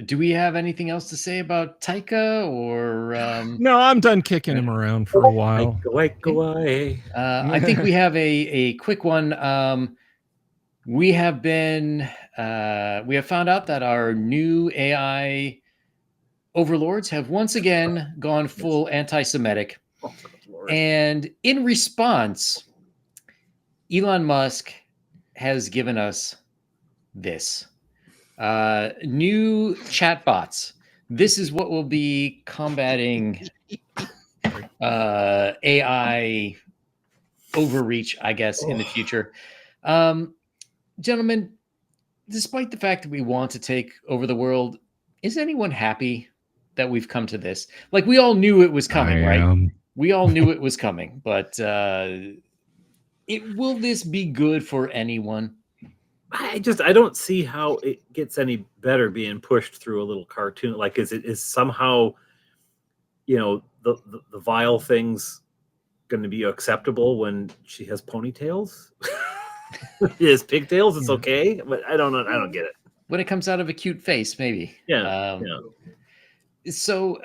Do we have anything else to say about Taika or? No, I'm done kicking him around for a while. I think we have a quick one. We have found out that our new AI overlords have once again gone full anti-Semitic. Oh, Lord. And in response, Elon Musk has given us this. New chatbots. This is what will be combating AI overreach, I guess, in the future. Gentlemen, despite the fact that we want to take over the world, is anyone happy that we've come to this? Like, we all knew it was coming, right? We all knew it was coming, but will this be good for anyone? I don't see how it gets any better being pushed through a little cartoon. Like, is somehow, the vile things going to be acceptable when she has ponytails? Is pigtails? It's okay, but I don't know. I don't get it. When it comes out of a cute face, maybe. Yeah. So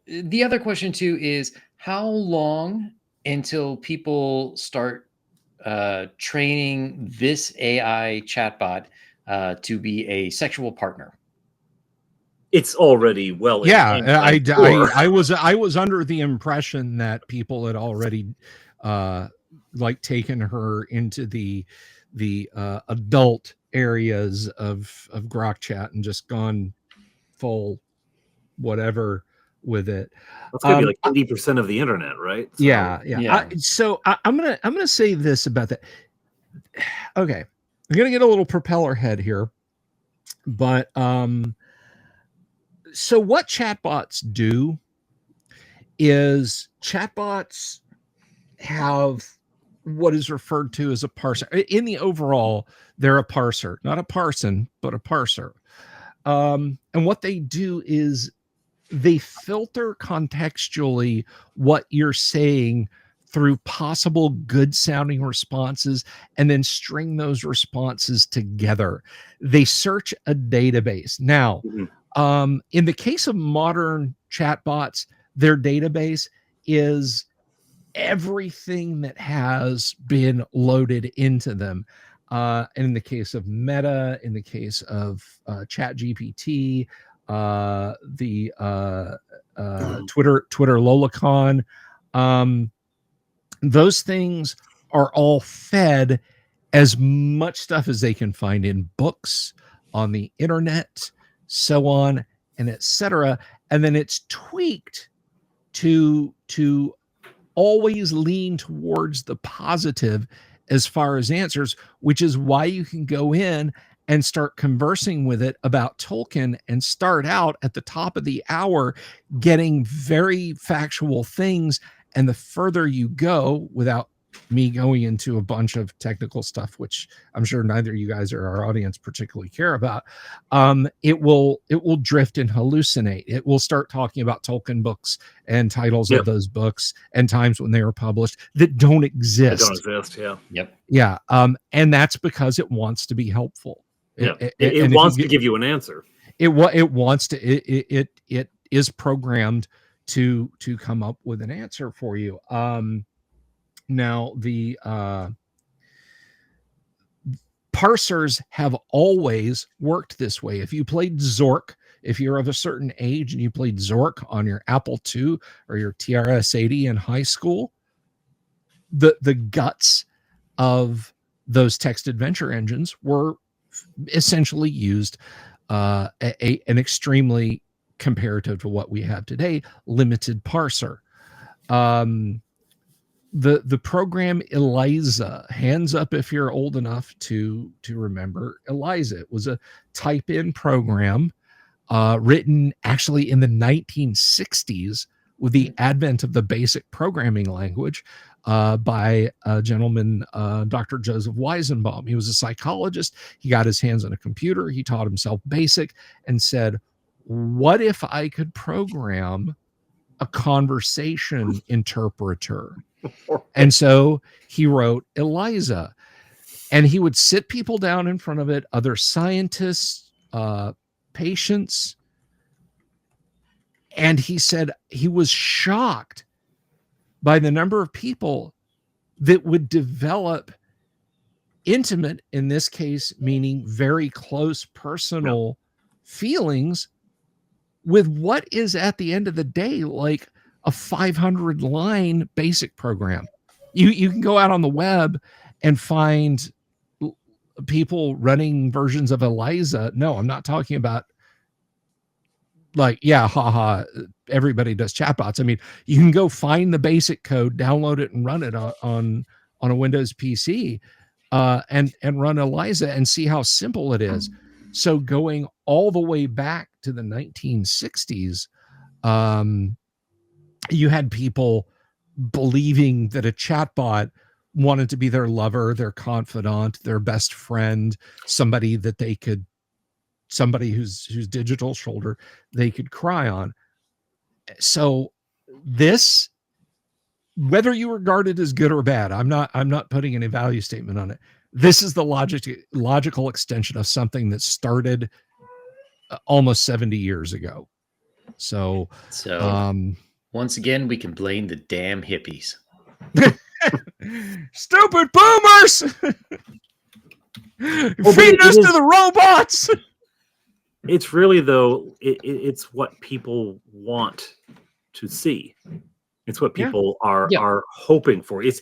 the other question too is, how long until people start training this AI chatbot to be a sexual partner? It's already well. Yeah, I was under the impression that people had already taken her into the adult areas of Grok chat and just gone full whatever with it. That's gonna be like 80% of the internet, right? So, yeah. I'm gonna say this about that. Okay, I'm gonna get a little propeller head here, but so what chatbots do is chatbots have what is referred to as a parser. In the overall, they're a parser, not a parson, but a parser. And what they do is they filter contextually what you're saying through possible good sounding responses and then string those responses together. They search a database. Now, in the case of modern chatbots, their database is everything that has been loaded into them. And in the case of Meta, in the case of ChatGPT, the Twitter Lolicon, those things are all fed as much stuff as they can find in books, on the internet, so on and etc. And then it's tweaked to always lean towards the positive as far as answers, which is why you can go in and start conversing with it about Tolkien and start out at the top of the hour getting very factual things. And the further you go, without me going into a bunch of technical stuff, which I'm sure neither you guys or our audience particularly care about, it will drift and hallucinate. It will start talking about Tolkien books and titles of those books and times when they were published that don't exist. Yeah. And that's because it wants to be helpful. It wants to give you an answer. It wants to. It is programmed to come up with an answer for you. Now, the parsers have always worked this way. If you played Zork, if you're of a certain age and you played Zork on your Apple II or your TRS-80 in high school, the guts of those text adventure engines were essentially used an extremely, comparative to what we have today, limited parser. The program Eliza, hands up if you're old enough to remember Eliza. It was a type-in program written actually in the 1960s with the advent of the basic programming language by a gentleman, Dr. Joseph Weizenbaum. He was a psychologist. He got his hands on a computer. He taught himself BASIC and said, what if I could program a conversation interpreter? And so he wrote Eliza, and he would sit people down in front of it, other scientists, patients. And he said he was shocked by the number of people that would develop intimate, in this case, meaning very close personal feelings with what is at the end of the day like a 500 line basic program. You can go out on the web and find people running versions of Eliza. No, I'm not talking about like, yeah, haha, everybody does chatbots. I mean, you can go find the basic code, download it, and run it on a Windows PC, and run Eliza and see how simple it is. So going all the way back to the 1960s, you had people believing that a chatbot wanted to be their lover, their confidant, their best friend, somebody whose digital shoulder they could cry on. So this, whether you regard it as good or bad, I'm not putting any value statement on it. This is the logical extension of something that started almost 70 years ago. So once again, we can blame the damn hippies. Stupid boomers! Feed us to the robots! It's really, though, it's what people want to see. It's what people are hoping for. It's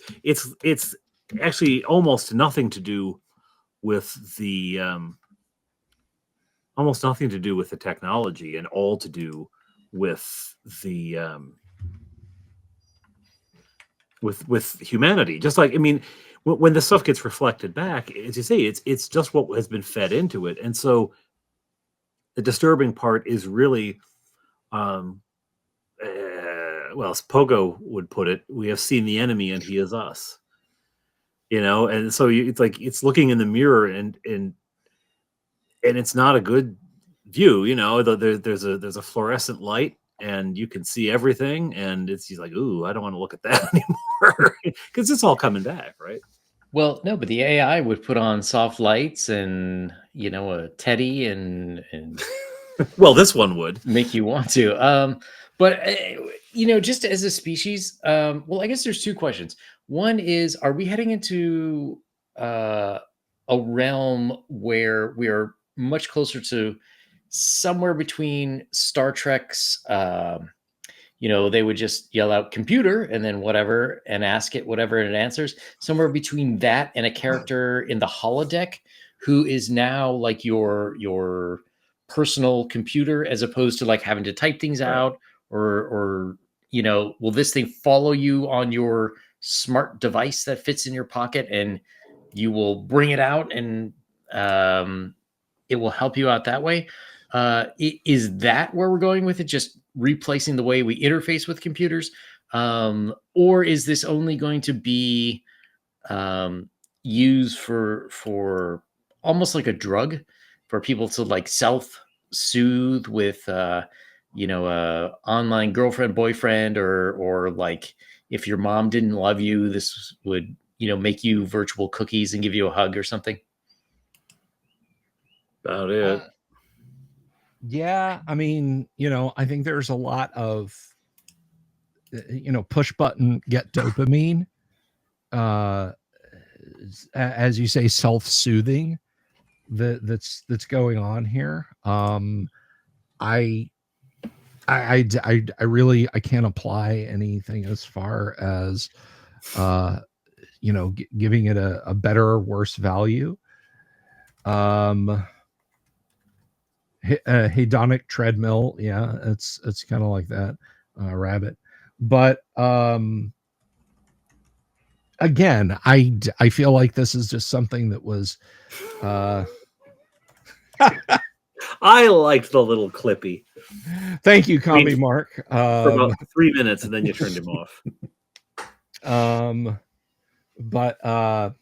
actually almost nothing to do with the technology, and all to do with the with humanity. Just like, I mean, when this stuff gets reflected back, as you say, it's just what has been fed into it. And so the disturbing part is really, well, as Pogo would put it, we have seen the enemy and he is us. And so it's like it's looking in the mirror, and it's not a good view. There's a fluorescent light, and you can see everything, and he's like, ooh, I don't want to look at that anymore, because it's all coming back, right? Well, no, but the AI would put on soft lights and a teddy and well, this one would make you want to. But just as a species, well, I guess there's two questions. One is, are we heading into a realm where we are much closer to somewhere between Star Trek's, they would just yell out computer and then whatever and ask it whatever, and it answers, somewhere between that and a character in the holodeck who is now like your personal computer, as opposed to like having to type things out, or will this thing follow you on your smart device that fits in your pocket, and you will bring it out, and it will help you out that way? Is that where we're going with it? Just replacing the way we interface with computers? Or is this only going to be used for almost like a drug, for people to like self-soothe with, online girlfriend, boyfriend, or like if your mom didn't love you, this would, make you virtual cookies and give you a hug or something? About it. Yeah, I mean, I think there's a lot of, push button, get dopamine, as you say, self-soothing that's going on here. I really, I can't apply anything as far as, giving it a better or worse value. Hedonic treadmill, yeah, it's kind of like that, rabbit. But again, I feel like this is just something that was I liked the little clippy. Thank you, Combi Mark. For about 3 minutes, and then you turned him off. But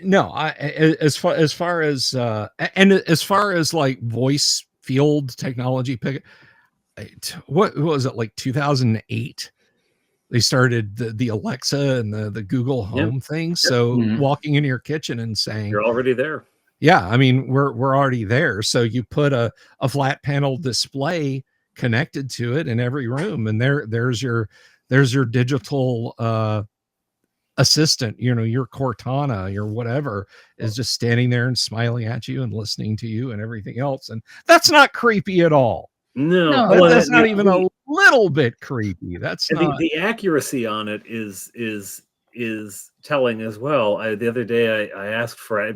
no, as far as and as far as like voice field technology, what was it, like 2008? They started the Alexa and the Google Home thing. So walking into your kitchen and saying, you're already there. Yeah, I mean, we're already there. So you put a flat panel display connected to it in every room, and there's your digital assistant, your Cortana, your whatever, is just standing there and smiling at you and listening to you and everything else. And that's not creepy at all. No, No, well, That's not even a little bit creepy. That's and not. the accuracy on it is telling as well. The other day I asked for I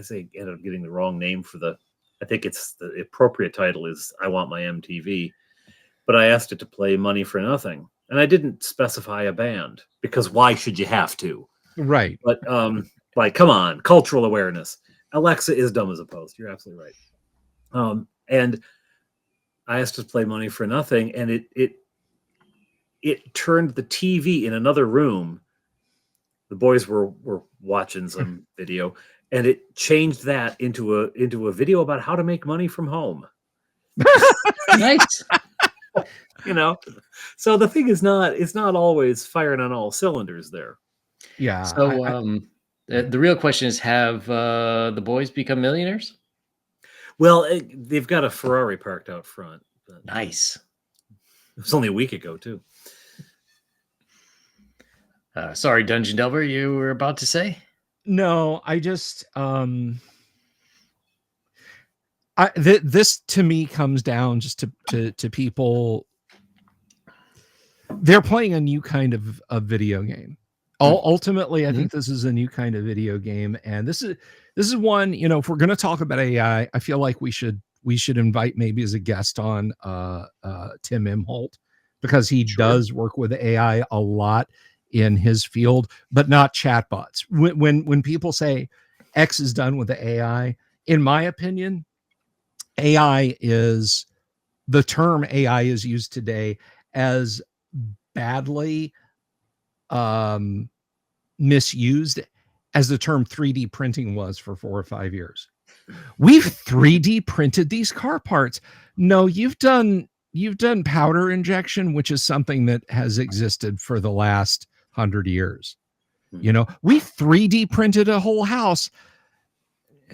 say ended up getting the wrong name for the. I think it's the appropriate title is I Want My MTV, but I asked it to play Money for Nothing, and I didn't specify a band because why should you have to? Right. But like, come on, cultural awareness. Alexa is dumb as a post. You're absolutely right. And I asked it to play Money for Nothing, and it turned the TV in another room. The boys were watching some video, and it changed that into a video about how to make money from home. nice. So the thing is not, it's not always firing on all cylinders there. Yeah. So the real question is, have the boys become millionaires? Well, they've got a Ferrari parked out front. Nice. It was only a week ago too. Sorry, Dungeon Delver, you were about to say? No, I just this to me comes down just to people. They're playing a new kind of video game. Ultimately, I think this is a new kind of video game, and this is one. If we're going to talk about AI, I feel like we should invite maybe as a guest on Tim Imholt, because he does work with AI a lot in his field, but not chatbots. When people say X is done with the AI, in my opinion, AI is the term AI is used today as badly misused as the term 3D printing was for 4 or 5 years. We've 3D printed these car parts. No, you've done powder injection, which is something that has existed for the last 100 years. We 3D printed a whole house.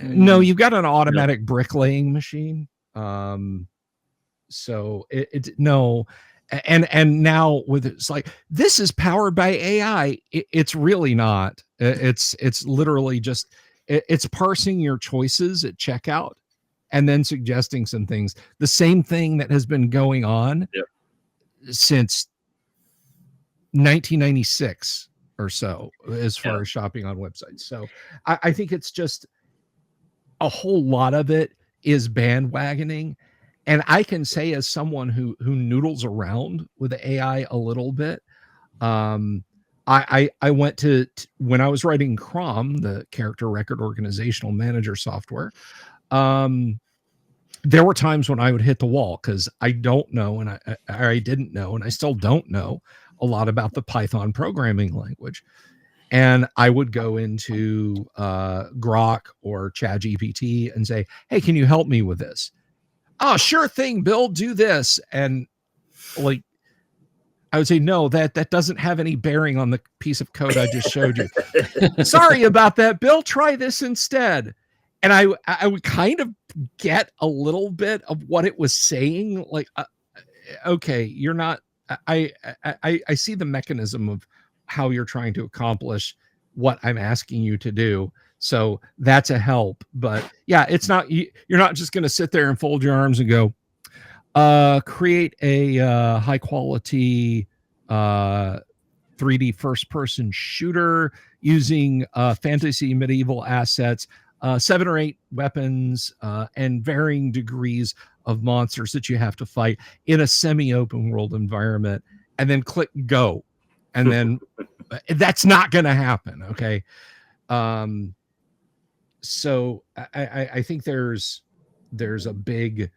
No, you've got an automatic bricklaying machine. So no. And now with it's like, this is powered by AI. It's really not. It's literally just it's parsing your choices at checkout and then suggesting some things. The same thing that has been going on since 1996 or so, as far as shopping on websites. So I think it's just a whole lot of it is bandwagoning. And I can say, as someone who noodles around with AI a little bit, I went to when I was writing Crom, the character record organizational manager software. There were times when I would hit the wall because I don't know, and I didn't know, and I still don't know a lot about the Python programming language. And I would go into Grok or ChatGPT and say, "Hey, can you help me with this?" "Oh, sure thing, Bill, do this." And like, I would say, "No, that doesn't have any bearing on the piece of code I just showed you." "Sorry about that, Bill, try this instead." And I would kind of get a little bit of what it was saying. Like, okay, you're not, I see the mechanism of how you're trying to accomplish what I'm asking you to do. So that's a help. But yeah, it's not, you're not just going to sit there and fold your arms and go, create a high quality 3D first person shooter using fantasy medieval assets, 7 or 8 weapons, and varying degrees of monsters that you have to fight in a semi-open world environment, and then click go. And then that's not going to happen. Okay. So I think there's a big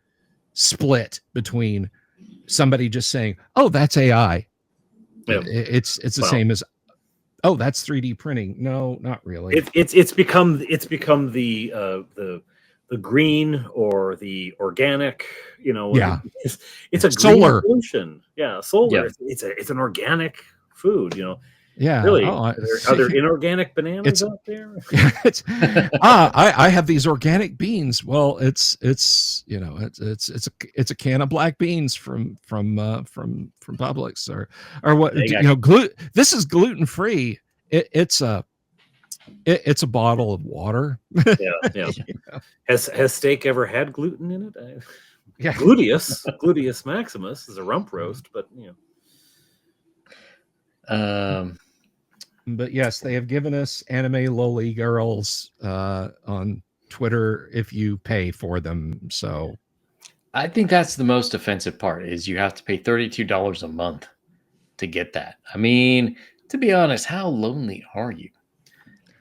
split between somebody just saying, "Oh, that's AI." It's the same as, "Oh, that's 3D printing." No, not really. It's become the green or the organic. It's a solar green revolution. Yeah, solar. Yeah. It's an organic food. Yeah. Really? Oh, Are there inorganic bananas it's out there? it's I have these organic beans. Well, it's you know it's a can of black beans from Publix or what They got you know this is gluten free. It's a bottle of water. Yeah, yeah. You know? Has steak ever had gluten in it? Yeah. Gluteus maximus is a rump roast, but But yes, they have given us anime loli girls on Twitter if you pay for them. So I think that's the most offensive part is you have to pay $32 a month to get that. I mean, to be honest, how lonely are you?